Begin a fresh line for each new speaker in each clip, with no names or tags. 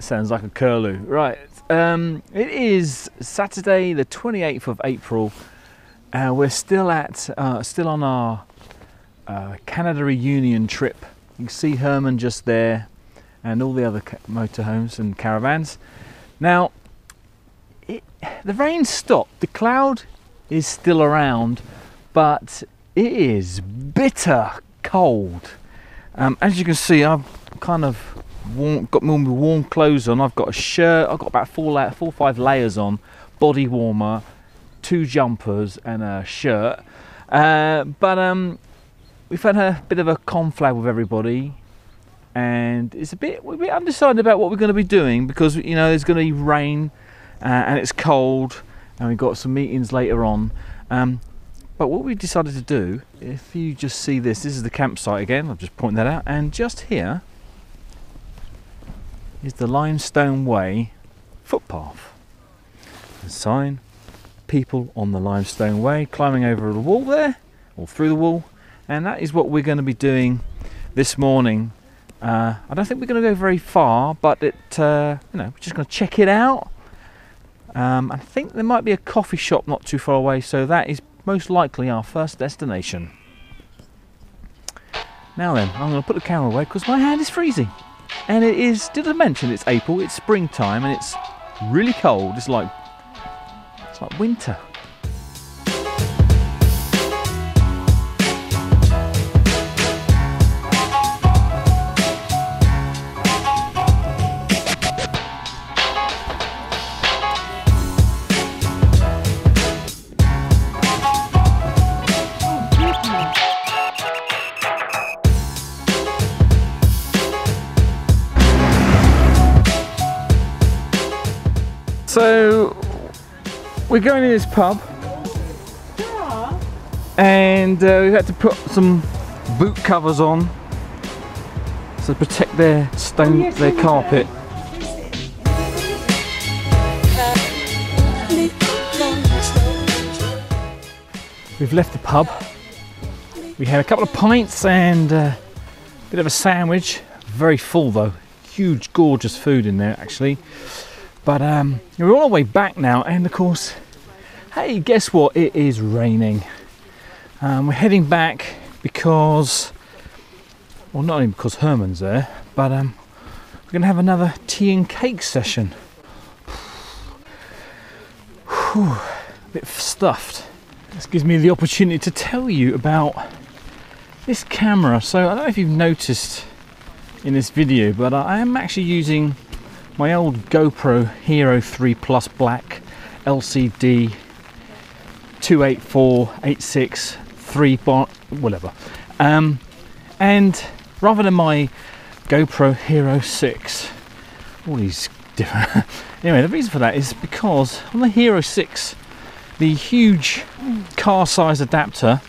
Sounds like a curlew. Right, it is Saturday the 28th of April. We're still on our Canada reunion trip. You can see Herman just there and all the other motorhomes and caravans. Now, the rain stopped, the cloud is still around, but it is bitter cold. As you can see, I've kind of got my warm clothes on. I've got a shirt, I've got about four or five layers on, body warmer, 2 jumpers and a shirt. But we've had a bit of a conflab with everybody, and we're a bit undecided about what we're going to be doing, because you know there's going to be rain and it's cold, and we've got some meetings later on. But what we decided to do, if you just see this is the campsite again. I'll just point that out, and just here is the Limestone Way footpath. The sign, people on the Limestone Way, climbing over the wall there, or through the wall, and that is what we're going to be doing this morning. I don't think we're going to go very far, but we're just going to check it out. I think there might be a coffee shop not too far away, so that is most likely our first destination. Now then, I'm going to put the camera away because my hand is freezing. And it is, did I mention it's April, it's springtime, and it's really cold. It's like winter. So we're going in this pub, and we've had to put some boot covers on to protect their carpet. We've left the pub. We had a couple of pints and a bit of a sandwich. Very full though, huge gorgeous food in there actually. But we're on our way back now, and of course, hey, guess what? It is raining. We're heading back because, well, not only because Herman's there, but we're going to have another tea and cake session. Whew, a bit stuffed. This gives me the opportunity to tell you about this camera. So I don't know if you've noticed in this video, but I am actually using my old GoPro Hero 3 Plus Black LCD 28486 3 whatever, and rather than my GoPro Hero 6, all these different anyway, the reason for that is because on the Hero 6 the huge car size adapter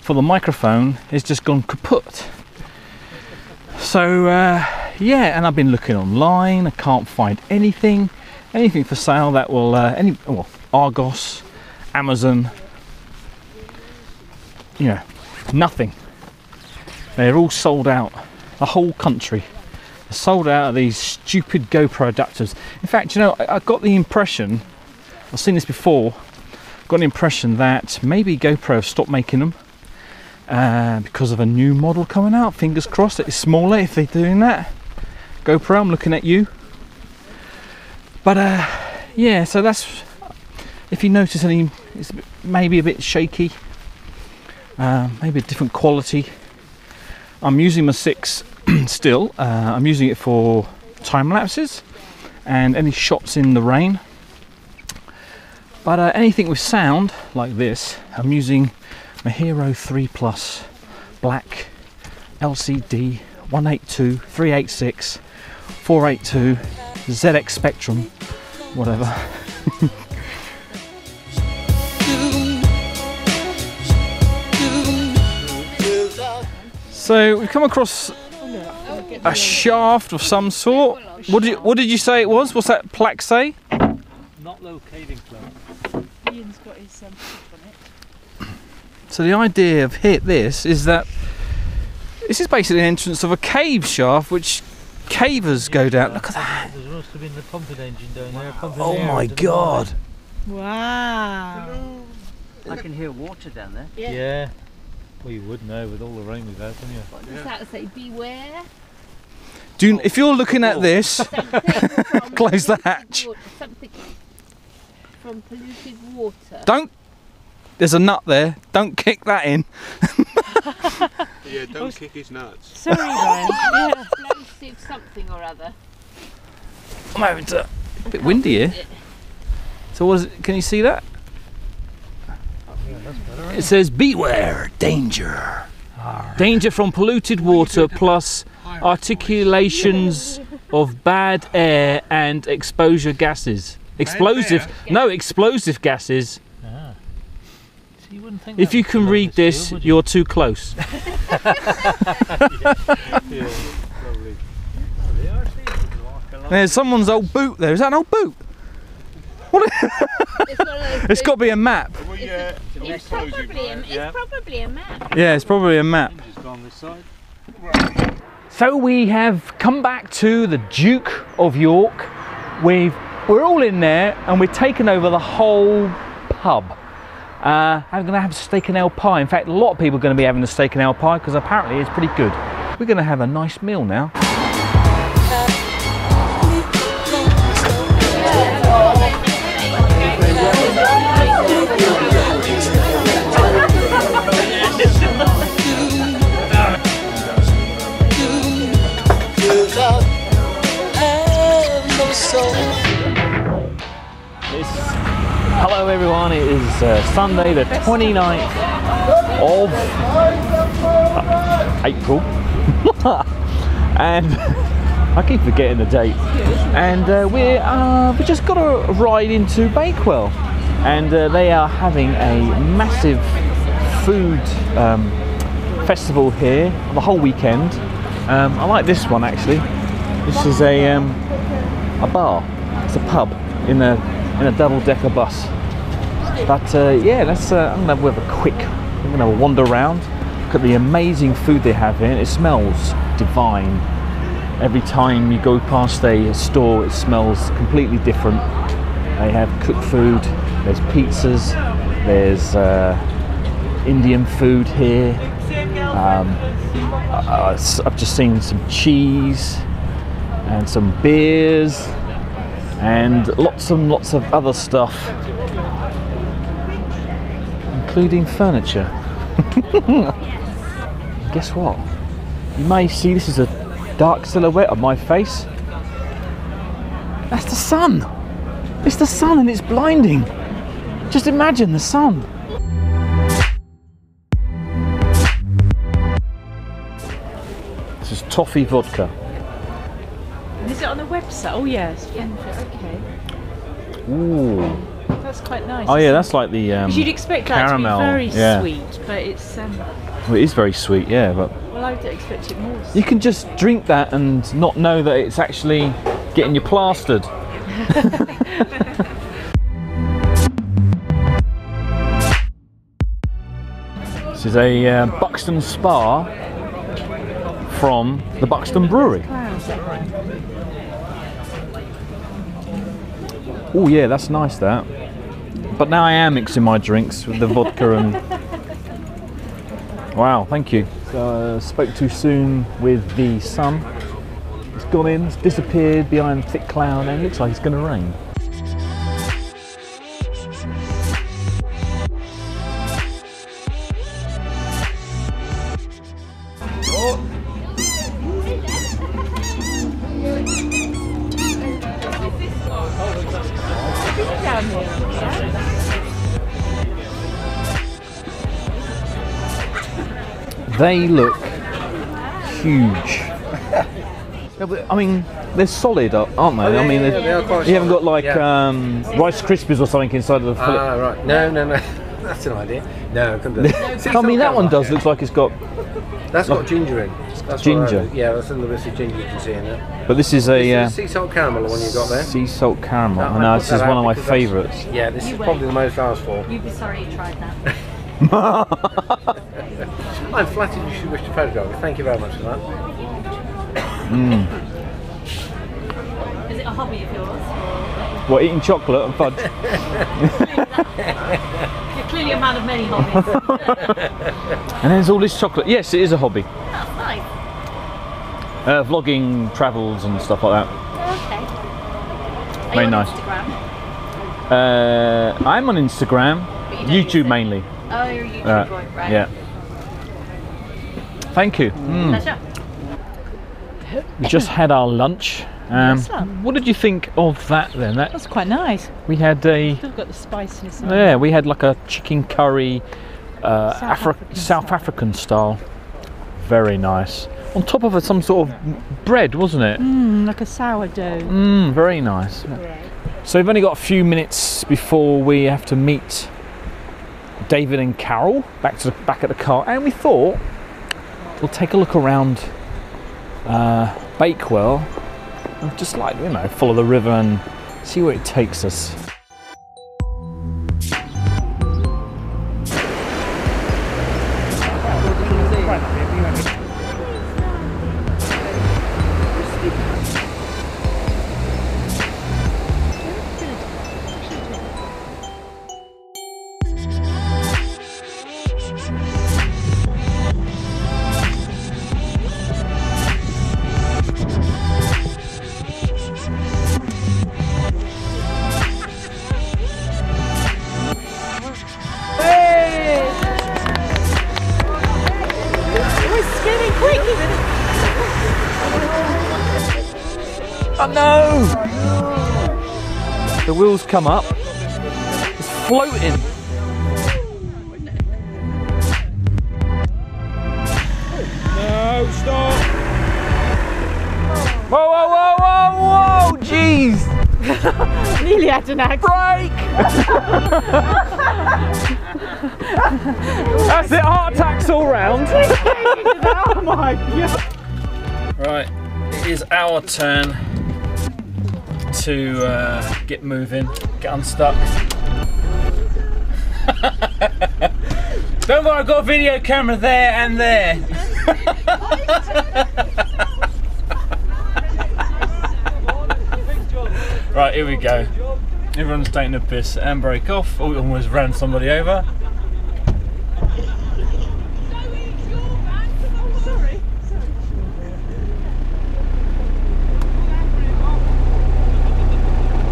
for the microphone has just gone kaput. So yeah, and I've been looking online, I can't find anything for sale that will Argos, Amazon, you know, nothing. They're all sold out. The whole country is sold out of these stupid GoPro adapters. In fact, you know, I got the impression, I've seen this before, got an impression that maybe GoPro have stopped making them because of a new model coming out. Fingers crossed it is smaller if they're doing that. GoPro, I'm looking at you. But yeah, so that's, if you notice any, it's maybe a bit shaky, maybe a different quality. I'm using my 6 still. I'm using it for time lapses and any shots in the rain. But anything with sound like this, I'm using my Hero 3 Plus Black LCD 182, 386, 482, ZX Spectrum, whatever. So we've come across a shaft of some sort. What did you say it was? What's that plaque say?
Not locating club.
Ian's got his on it.
So the idea of this is that this is basically the entrance of a cave shaft, which cavers go down. Look at that.
There must have been the pumping engine down there. Pumping
Oh
air
my
into the
God.
Wow.
I can hear water down there.
mine. Yeah. Well, you would know with all the rain we've had, wouldn't you?
What does that say? Beware.
If you're looking at this,
Something from
close the
polluted
hatch.
water, something from polluted water.
Don't. There's a nut there. Don't kick that in.
Yeah, don't kick his nuts.
Sorry, Ryan. Yeah.
Explosive something or other.
I'm having to. A bit windy here. So what is it? Can you see that? It says beware, danger. Danger from polluted water plus articulations of bad air and exposure gases. Explosive, no, explosive gases.
Ah. So you wouldn't think
If
that
you
was
can
below
read
the
this,
steel, would
you're too close.
Yeah, probably.
There's someone's old boot there. Is that an old boot? What? It's got to be a map.
It's probably a map.
Yeah, it's probably a map.
Just gone this side.
So we have come back to the Duke of York. We're all in there and we've taken over the whole pub. I'm going to have steak and ale pie. In fact, a lot of people are going to be having the steak and ale pie because apparently it's pretty good. We're going to have a nice meal now. Hello everyone, it is Sunday the 29th of April and I keep forgetting the date, and we just got a ride into Bakewell, and they are having a massive food festival here the whole weekend. I like this one actually. This is a bar, it's a pub in a double-decker bus. But yeah, let's. I'm gonna have a quick. I'm gonna wander around. Look at the amazing food they have here. It smells divine. Every time you go past a store, it smells completely different. They have cooked food. There's pizzas. There's Indian food here. I've just seen some cheese and some beers and lots and lots of other stuff, including furniture. Guess what? You may see this is a dark silhouette of my face. That's the sun. It's the sun and it's blinding. Just imagine the sun. This is toffee vodka.
Is it on the website? Oh yes. Yeah. Okay.
Ooh.
That's quite nice.
Oh yeah, that's like the
'cause you'd expect that
caramel.
to be very
Yeah.
sweet, but it's
Well, it is very sweet, yeah, but
well, I would expect it more.
you can just drink that and not know that it's actually getting you plastered. This is a Buxton Spa from the Buxton Brewery. Oh yeah, that's nice that. But now I am mixing my drinks with the vodka and... Wow, thank you. So, spoke too soon with the sun. It's gone in, it's disappeared behind a thick cloud, and it looks like it's going to rain. They look huge. Yeah, but, I mean, they're solid, aren't they? I mean,
they are quite
you haven't got
solid,
like Rice Krispies or something inside of the fillet.
Ah, right. No. That's an idea. No, I couldn't do that.
I mean, that one does look like it's got.
That's got ginger in. That's
Ginger?
Yeah, that's a little bit of ginger you can see in there.
But this is a
This is sea salt caramel, the one you got there.
sea salt caramel.
I
I know
put
this
that
is
out
one of my
because that's-
favourites.
Yeah, this is probably the most asked for.
You'd be sorry you tried that.
I'm flattered you should wish to photograph me. Thank you very much for that.
What, eating chocolate and fudge?
You're clearly a man of many hobbies.
And there's all this chocolate. Yes, it is a hobby.
That's nice.
Vlogging, travels and stuff like that.
Okay. Are
Very
you on
nice.
Instagram?
I'm on Instagram,
But you don't use
YouTube
it?
mainly.
Oh, you're a YouTube boy, right?
Yeah. Thank you.
Pleasure.
We just had our lunch.
Yes, sir.
What did you think of that then?
That's quite nice.
We had
Still got the spiciness on it.
yeah, we had like a chicken curry,
African
South
style.
African style. Very nice. On top of it, some sort of bread, wasn't it?
Like a sourdough.
Very nice. So we've only got a few minutes before we have to meet David and Carol back at the car, and we thought we'll take a look around Bakewell and just like, you know, follow the river and see where it takes us. Oh no! The wheels come up. It's floating.
No, stop!
Whoa, whoa, whoa, whoa, whoa! Jeez!
Nearly had an accident.
Break! That's it, heart attacks all round.
Oh my god.
Right, it is our turn to get moving, get unstuck. Don't worry, I've got a video camera there and there. Right, here we go. Everyone's taking a piss and break off. Oh, we almost ran somebody over.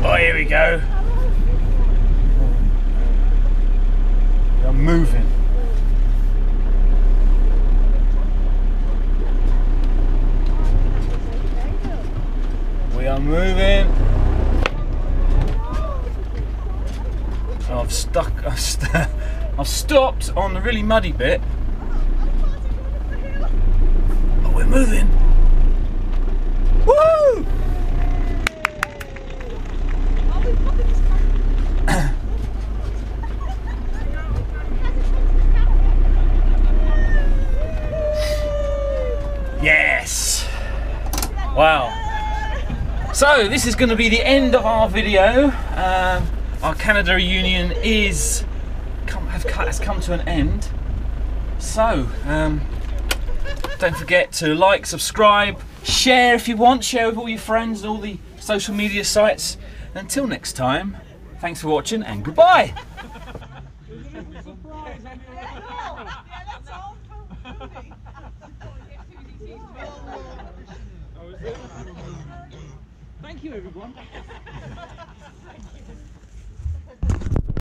Oh, here we go. We are moving. We are moving. Oh, I've stopped on the really muddy bit. Oh, we're moving. Woo! Yes! Wow. So this is going to be the end of our video. Our Canada reunion has come to an end. So don't forget to like, subscribe, share if you want, share with all your friends and all the social media sites. Until next time, thanks for watching and goodbye. Thank you, everyone.